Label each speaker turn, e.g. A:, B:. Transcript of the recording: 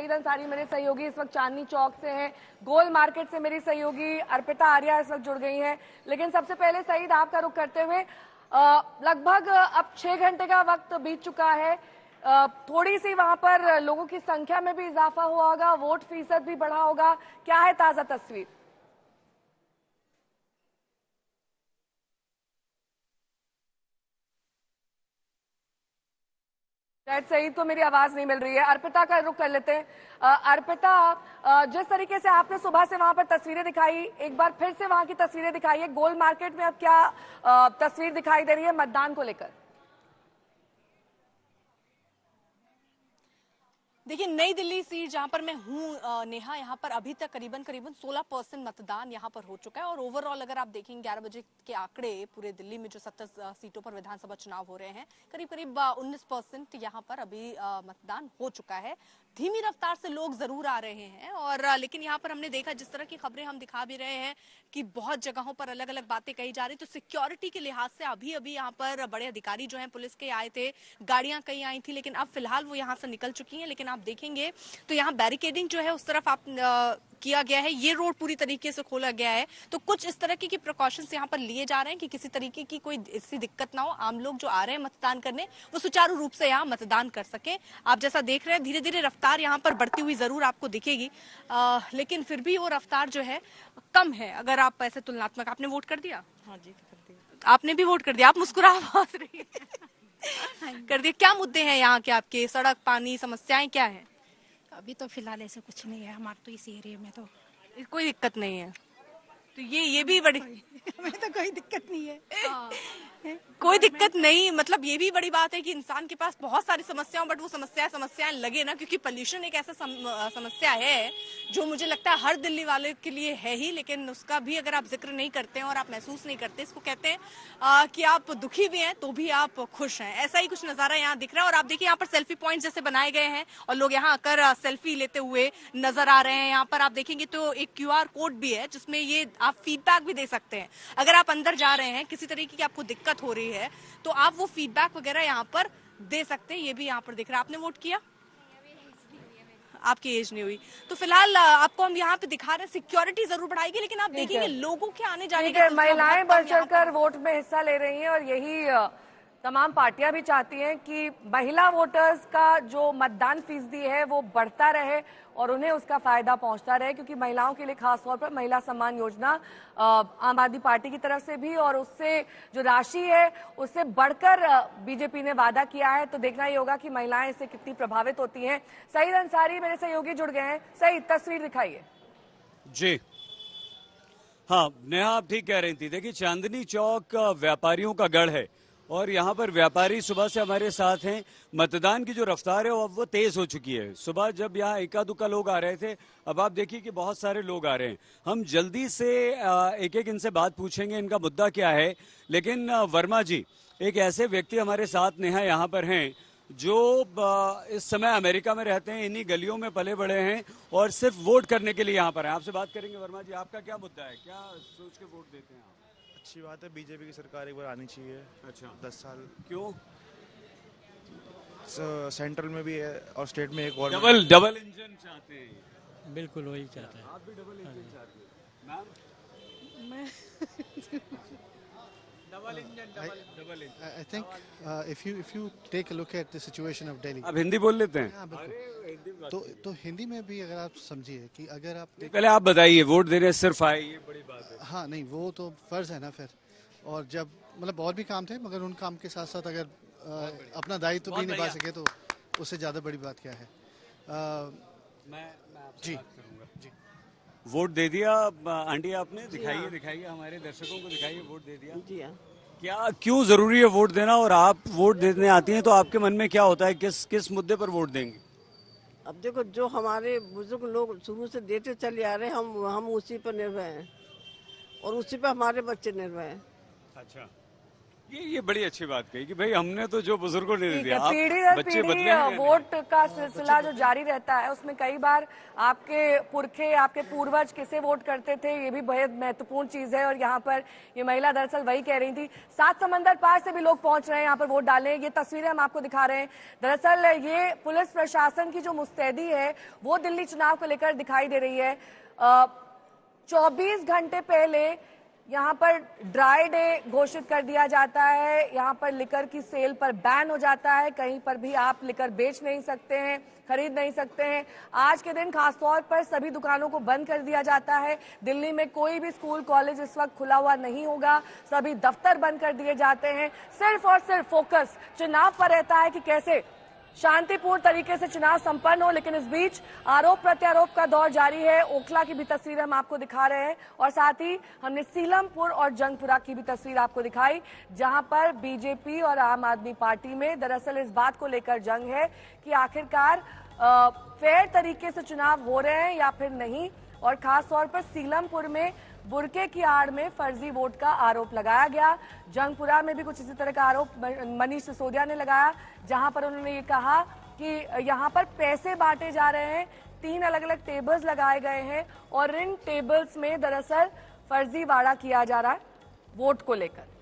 A: सईद अंसारी मेरे सहयोगी इस वक्त चांदनी चौक से हैं, गोल मार्केट से मेरी सहयोगी अर्पिता आर्या इस वक्त जुड़ गई हैं। लेकिन सबसे पहले सईद आपका रुख करते हुए लगभग अब 6 घंटे का वक्त बीत चुका है। थोड़ी सी वहां पर लोगों की संख्या में भी इजाफा हुआ होगा, वोट फीसद भी बढ़ा होगा, क्या है ताजा तस्वीर? शायद सईद को मेरी आवाज नहीं मिल रही है। अर्पिता का रुख कर लेते हैं। अर्पिता, जिस तरीके से आपने सुबह से वहां पर तस्वीरें दिखाई, एक बार फिर से वहां की तस्वीरें दिखाइए। गोल मार्केट में अब क्या तस्वीर दिखाई दे रही है मतदान को लेकर?
B: देखिए, नई दिल्ली सीट जहां पर मैं हूं नेहा, यहां पर अभी तक करीबन 16% मतदान यहां पर हो चुका है। और ओवरऑल अगर आप देखेंगे 11 बजे के आंकड़े पूरे दिल्ली में जो 70 सीटों पर विधानसभा चुनाव हो रहे हैं, करीब 19% यहां पर अभी मतदान हो चुका है। धीमी रफ्तार से लोग जरूर आ रहे हैं और लेकिन यहाँ पर हमने देखा, जिस तरह की खबरें हम दिखा भी रहे हैं कि बहुत जगहों पर अलग अलग बातें कही जा रही, तो सिक्योरिटी के लिहाज से अभी अभी यहाँ पर बड़े अधिकारी जो हैं पुलिस के आए थे, गाड़ियां कई आई थी, लेकिन अब फिलहाल वो यहाँ से निकल चुकी हैं। लेकिन आप देखेंगे तो यहाँ बैरिकेडिंग जो है उस तरफ आप किया गया है, ये रोड पूरी तरीके से खोला गया है। तो कुछ इस तरह की प्रिकॉशंस यहाँ पर लिए जा रहे हैं कि किसी तरीके की कोई ऐसी दिक्कत ना हो, आम लोग जो आ रहे हैं मतदान करने वो सुचारू रूप से यहाँ मतदान कर सके। आप जैसा देख रहे हैं धीरे धीरे रफ्तार यहाँ पर बढ़ती हुई जरूर आपको दिखेगी, लेकिन फिर भी वो रफ्तार जो है कम है अगर आप ऐसे तुलनात्मक। आपने वोट कर दिया?
C: हाँ जी, कर दिया।
B: आपने भी वोट कर दिया? आप मुस्कुरा बहुत रही हैं। कर दिया। क्या मुद्दे हैं यहाँ के आपके? सड़क, पानी, समस्याएं क्या है?
C: अभी तो फिलहाल ऐसे कुछ नहीं है हमारे तो इस एरिया में, तो
B: कोई दिक्कत नहीं है। तो ये भी बड़ी
C: हमें तो कोई दिक्कत नहीं है।
B: कोई दिक्कत नहीं, मतलब ये भी बड़ी बात है कि इंसान के पास बहुत सारी समस्याएं, बट वो समस्याएं लगे ना, क्योंकि पोल्यूशन एक ऐसा समस्या है जो मुझे लगता है हर दिल्ली वाले के लिए है ही, लेकिन उसका भी अगर आप जिक्र नहीं करते हैं और आप महसूस नहीं करते, इसको कहते हैं कि आप दुखी भी हैं तो भी आप खुश हैं। ऐसा ही कुछ नजारा यहाँ दिख रहा है। और आप देखिए यहाँ पर सेल्फी पॉइंट जैसे बनाए गए हैं और लोग यहाँ आकर सेल्फी लेते हुए नजर आ रहे हैं। यहाँ पर आप देखेंगे तो एक QR कोड भी है जिसमें ये आप फीडबैक भी दे सकते हैं। अगर आप अंदर जा रहे हैं, किसी तरीके की आपको दिक्कत हो रही है, तो आप वो फीडबैक वगैरह यहाँ पर दे सकते हैं। ये भी यहाँ पर दिख रहा है। आपने वोट किया? आपकी एज नहीं हुई, तो फिलहाल आपको हम यहाँ पे दिखा रहे हैं। सिक्योरिटी जरूर बढ़ाएगी, लेकिन आप देखेंगे लोगों के आने जाने का
A: महिलाएं बढ़ चढ़कर वोट में हिस्सा ले रही हैं और यही तमाम पार्टियां भी चाहती हैं कि महिला वोटर्स का जो मतदान फीसदी है वो बढ़ता रहे और उन्हें उसका फायदा पहुंचता रहे, क्योंकि महिलाओं के लिए खासतौर पर महिला सम्मान योजना आम आदमी पार्टी की तरफ से भी और उससे जो राशि है उससे बढ़कर बीजेपी ने वादा किया है। तो देखना ही होगा कि महिलाएं इससे कितनी प्रभावित होती हैं। सईद अंसारी मेरे सहयोगी जुड़ गए हैं। सईद, तस्वीर दिखाइए।
D: जी हाँ नेहा, आप ठीक कह रही थी। देखिए, चांदनी चौक व्यापारियों का गढ़ है और यहाँ पर व्यापारी सुबह से हमारे साथ हैं। मतदान की जो रफ्तार है वो तेज हो चुकी है। सुबह जब यहाँ एका दुक्का लोग आ रहे थे, अब आप देखिए कि बहुत सारे लोग आ रहे हैं। हम जल्दी से एक एक इनसे बात पूछेंगे, इनका मुद्दा क्या है। लेकिन वर्मा जी, एक ऐसे व्यक्ति हमारे साथ नेहा यहाँ पर हैं जो इस समय अमेरिका में रहते हैं, इन्हीं गलियों में पले बड़े हैं और सिर्फ वोट करने के लिए यहाँ पर हैं। आपसे बात करेंगे। वर्मा जी, आपका क्या मुद्दा है? क्या सोच के वोट देते हैं आप?
E: अच्छी बात है, बीजेपी की सरकार एक बार आनी चाहिए।
D: अच्छा,
E: 10 साल।
D: क्यों?
E: सेंट्रल में भी है और स्टेट में एक और
D: डबल इंजन चाहते हैं।
F: बिल्कुल वही चाहते हैं।
D: आप भी डबल इंजन चाहते हैं? मैम,
C: मैं
D: double engine.
G: I think if you take a look at the situation of Delhi.
D: आप हिंदी बोल लेते हैं?
G: हाँ, बिल्कुल। तो हिंदी में भी अगर आप समझिए कि अगर आप
D: पहले आप बताइए, वोट देने सिर्फ आए, ये बड़ी बात है।
G: हाँ, नहीं, वो तो फर्ज है ना फिर। और जब मतलब और भी काम थे, मगर उन काम के साथ साथ अगर अपना दायित्व भी निभा सके तो उससे ज्यादा बड़ी बात क्या है।
D: मैं आपसे
G: जी
D: बात करूंगा।
G: जी,
D: वोट दे दिया आंटी आपने? दिखाइए हमारे दर्शकों को दिखाइए। वोट दे दिया?
H: जी हाँ।
D: क्या, क्यों जरूरी है वोट देना? और आप वोट देने आती हैं तो आपके मन में क्या होता है? किस मुद्दे पर वोट देंगे?
H: अब देखो, जो हमारे बुजुर्ग लोग शुरू से देते चले आ रहे हैं, हम उसी पर निर्भर हैं और उसी पर हमारे बच्चे निर्भर हैं।
D: अच्छा, ये बड़ी अच्छी बात कही कि भाई हमने तो जो बुजुर्गों ने
A: ठीक
D: दिया,
A: है,
D: आप
A: पीढ़ी दर
D: बच्चे
A: पीढ़ी
D: बदलेंगे या नहीं?
A: वोट का सिलसिला जो जारी रहता है उसमें कई बार आपके पुरखे, आपके पूर्वज किसे वोट करते थे, ये भी बेहद महत्वपूर्ण चीज है। और यहाँ पर ये महिला दरअसल वही कह रही थी। 7 समंदर पार से भी लोग पहुंच रहे हैं यहाँ पर वोट डालने। ये तस्वीरें हम आपको दिखा रहे हैं। दरअसल ये पुलिस प्रशासन की जो मुस्तैदी है वो दिल्ली चुनाव को लेकर दिखाई दे रही है। 24 घंटे पहले यहाँ पर ड्राई डे घोषित कर दिया जाता है। यहाँ पर लिकर की सेल पर बैन हो जाता है। कहीं पर भी आप लिकर बेच नहीं सकते हैं, खरीद नहीं सकते हैं। आज के दिन खासतौर पर सभी दुकानों को बंद कर दिया जाता है। दिल्ली में कोई भी स्कूल कॉलेज इस वक्त खुला हुआ नहीं होगा। सभी दफ्तर बंद कर दिए जाते हैं। सिर्फ और सिर्फ फोकस चुनाव पर रहता है कि कैसे शांतिपूर्ण तरीके से चुनाव संपन्न हो। लेकिन इस बीच आरोप प्रत्यारोप का दौर जारी है। ओखला की भी तस्वीर हम आपको दिखा रहे हैं और साथ ही हमने सीलमपुर और जंगपुरा की भी तस्वीर आपको दिखाई, जहां पर बीजेपी और आम आदमी पार्टी में दरअसल इस बात को लेकर जंग है कि आखिरकार फेयर तरीके से चुनाव हो रहे हैं या फिर नहीं। और खास तौर पर सीलमपुर में बुरके की आड़ में फर्जी वोट का आरोप लगाया गया। जंगपुरा में भी कुछ इसी तरह का आरोप मनीष सिसोदिया ने लगाया, जहां पर उन्होंने ये कहा कि यहां पर पैसे बांटे जा रहे हैं। 3 अलग अलग टेबल्स लगाए गए हैं और इन टेबल्स में दरअसल फर्जीवाड़ा किया जा रहा है वोट को लेकर।